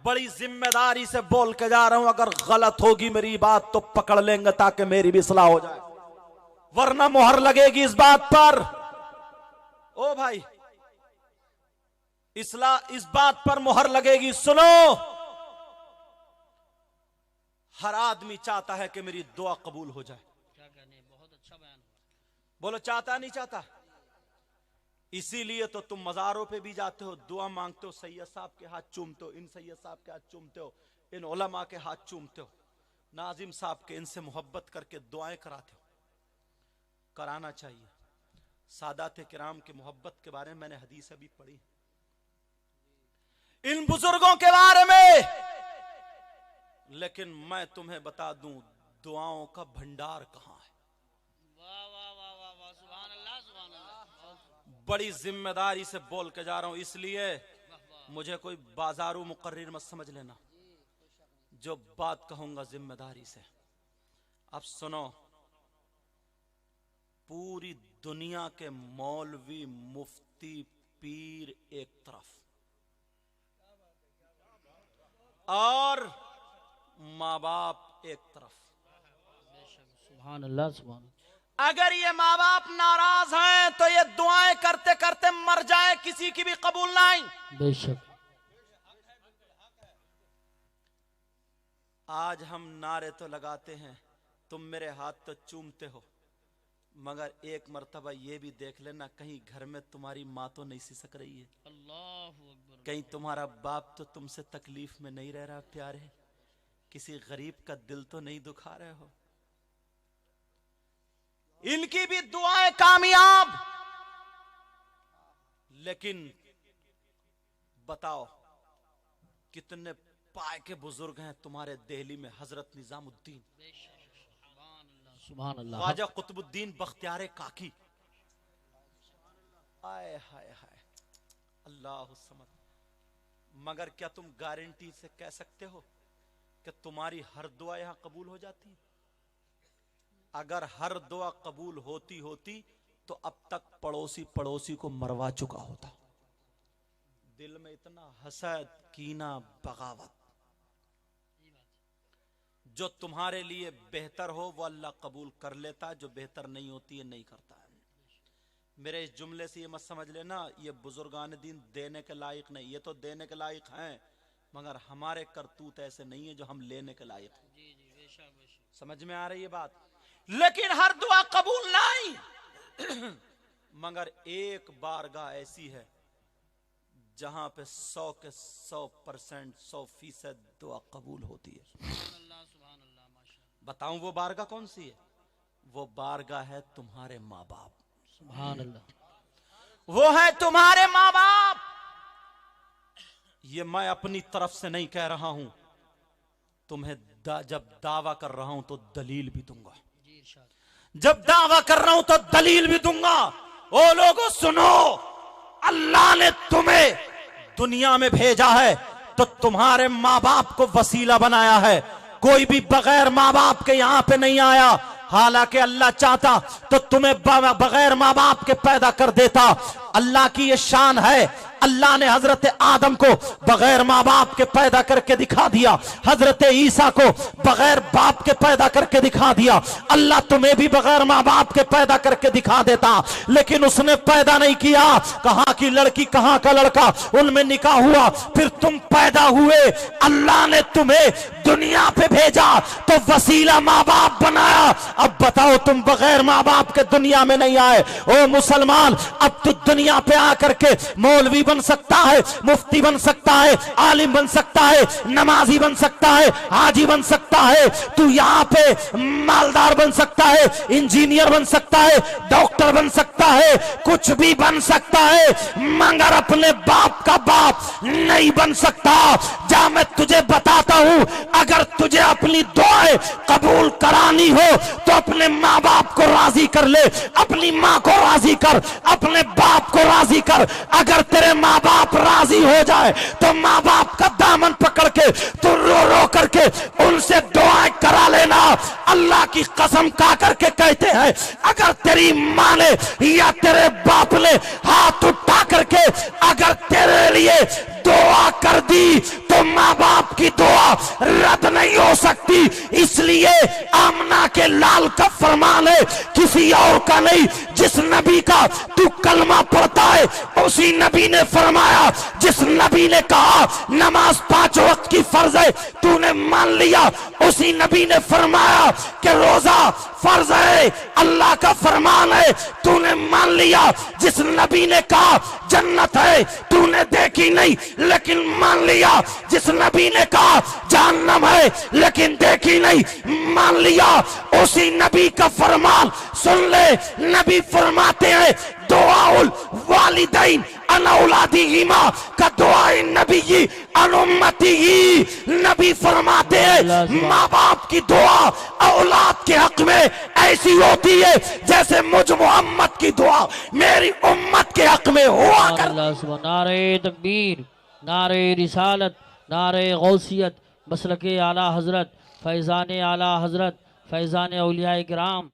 बड़ी जिम्मेदारी से बोल के जा रहा हूं, अगर गलत होगी मेरी बात तो पकड़ लेंगे ताकि मेरी भी सलाह हो जाए, वरना मुहर लगेगी इस बात पर। ओ भाई, इस बात पर मुहर लगेगी। सुनो, हर आदमी चाहता है कि मेरी दुआ कबूल हो जाए। क्या कहने, बहुत अच्छा बयान हुआ। बोलो, चाहता नहीं चाहता? इसीलिए तो तुम मज़ारों पे भी जाते हो, दुआ मांगते हो, सैयद साहब के हाथ चूमते हो, इन सैयद साहब के हाथ चूमते हो, इन उलमा के हाथ चूमते हो, नाजिम साहब के, इनसे मोहब्बत करके दुआएं कराते हो। कराना चाहिए। सादात किराम की मोहब्बत के बारे में मैंने हदीस अभी पढ़ी, इन बुजुर्गों के बारे में। लेकिन मैं तुम्हें बता दूं, दुआओं का भंडार कहां है। वाह वाह वाह वाह वाह, सुभान अल्लाह सुभान अल्लाह। बड़ी जिम्मेदारी से बोल के जा रहा हूं, इसलिए मुझे कोई बाजारू मुकर्रिर मत समझ लेना। जो बात कहूंगा जिम्मेदारी से। अब सुनो, पूरी दुनिया के मौलवी, मुफ्ती, पीर एक तरफ और माँ बाप एक तरफ। सुभान अल्लाह सुभान। अगर ये माँ बाप नाराज हैं तो ये दुआएं करते करते मर जाए, किसी की भी कबूल ना आई। बेशक। आज हम नारे तो लगाते हैं, तुम मेरे हाथ तो चूमते हो, मगर एक मर्तबा ये भी देख लेना, कहीं घर में तुम्हारी माँ तो नहीं सिसक रही है, अल्लाहु अकबर। कहीं तुम्हारा बाप तो तुमसे तकलीफ में नहीं रह रहा प्यारे, किसी गरीब का दिल तो नहीं दुखा रहे हो। इनकी भी दुआएं कामयाब। लेकिन बताओ, कितने पाए के बुजुर्ग हैं तुम्हारे दिल्ली में। हजरत निजामुद्दीन, सुभान अल्लाह, ख्वाजा कुतुबुद्दीन बख्तियार काकी, आए हाय हाय, अल्लाह समद। मगर क्या तुम गारंटी से कह सकते हो कि तुम्हारी हर दुआ यहां कबूल हो जाती? अगर हर दुआ कबूल होती होती तो अब तक पड़ोसी पड़ोसी को मरवा चुका होता। दिल में इतना हसद, कीना, बगावत। जो तुम्हारे लिए बेहतर हो वो अल्लाह कबूल कर लेता, जो बेहतर नहीं होती है नहीं करता है। मेरे इस जुमले से ये मत समझ लेना ये बुजुर्गान दीन देने के लायक नहीं, ये तो देने के लायक हैं, मगर हमारे करतूत ऐसे नहीं है जो हम लेने के लायक हैं। जी जी, बेशक बेशक। समझ में आ रही है बात? लेकिन हर दुआ कबूल नहीं। मगर एक बारगाह ऐसी है जहां पे 100 के 100%, 100% दुआ कबूल होती है। सुभान अल्लाह सुभान अल्लाह, माशाअल्लाह। बताऊं वो बारगाह कौन सी है? वो बारगाह है तुम्हारे माँ बाप। सुभान अल्लाह। वो है तुम्हारे माँ बाप। ये मैं अपनी तरफ से नहीं कह रहा हूं, तुम्हें जब दावा कर रहा हूं तो दलील भी दूंगा। जी इरशाद। जब दावा कर रहा हूं तो दलील भी दूंगा। ओ लोगों सुनो, अल्लाह ने तुम्हें दुनिया में भेजा है तो तुम्हारे माँ बाप को वसीला बनाया है। कोई भी बगैर माँ बाप के यहां पे नहीं आया। हालांकि अल्लाह चाहता तो तुम्हें बगैर माँ बाप के पैदा कर देता। अल्लाह की ये शान है। अल्लाह ने हजरत आदम को बगैर माँ बाप के पैदा करके दिखा दिया, हजरत ईसा को बगैर बाप के पैदा करके दिखा दिया। अल्लाह तुम्हें भी बगैर माँ बाप के पैदा करके दिखा देता, लेकिन उसने पैदा नहीं किया। कहां की लड़की कहां का लड़का, उनमें निकाह हुआ, फिर तुम पैदा हुए। अल्लाह ने तुम्हें दुनिया पे भेजा तो वसीला माँ बाप बनाया। अब बताओ, तुम बगैर माँ बाप के दुनिया में नहीं आए। ओ मुसलमान, अब तो दुनिया पे आकर के मौलवी बन सकता है, मुफ्ती बन सकता है, आलिम बन सकता है, नमाजी बन सकता है, हाजी बन सकता है। तू यहाँ पे मालदार बन सकता है, इंजीनियर बन सकता है, डॉक्टर बन सकता है, कुछ भी बन सकता है, मगर अपने बाप का बाप नहीं बन सकता। जा, मैं तुझे बताता हूं, अगर तुझे अपनी दुआएं कबूल करानी हो तो अपने माँ बाप को राजी कर ले, अपनी माँ को राजी कर, अपने बाप को राजी कर। अगर तेरे माँ बाप राजी हो जाए तो माँ बाप का दामन पकड़ के तू रो रो करके उनसे दुआएं करा लेना। अल्लाह की कसम खा करके कहते हैं, अगर तेरी माँ ने या तेरे बाप ने हाथ उठा करके अगर तेरे लिए दुआ कर दी तो माँ बाप की दुआ रद्द नहीं हो सकती। इसलिए आमना के लाल का फरमान है, किसी और का नहीं। जिस नबी का तू कलमा पढ़ता है उसी नबी ने फरमाया, जिस नबी ने कहा नमाज 5 वक्त की फर्ज है तूने मान लिया, उसी नबी ने फरमाया कि रोजा फर्ज है, अल्लाह का फरमान है, तूने मान लिया। जिस नबी ने कहा जन्नत है तूने देखी नहीं लेकिन मान लिया, जिस नबी ने कहा जहन्नम है लेकिन देखी नहीं, मान लिया। उसी नबी का फरमान सुन ले। नबी फरमाते हैं दुआउल वालिदैन अना औलादिहिमा का दुआ नबी ही अनुम्मती ही। नबी फरमाते हैं माँ बाप की दुआ औलाद के हक में ऐसी होती है जैसे मुझ मोहम्मद की दुआ मेरी उम्मत के हक में हुआ कर। नारे तकबीर, नारे रिसालत, नारे गौसियत, मसलके आला हजरत, फैजान आला हजरत, फैजान औलिया किराम।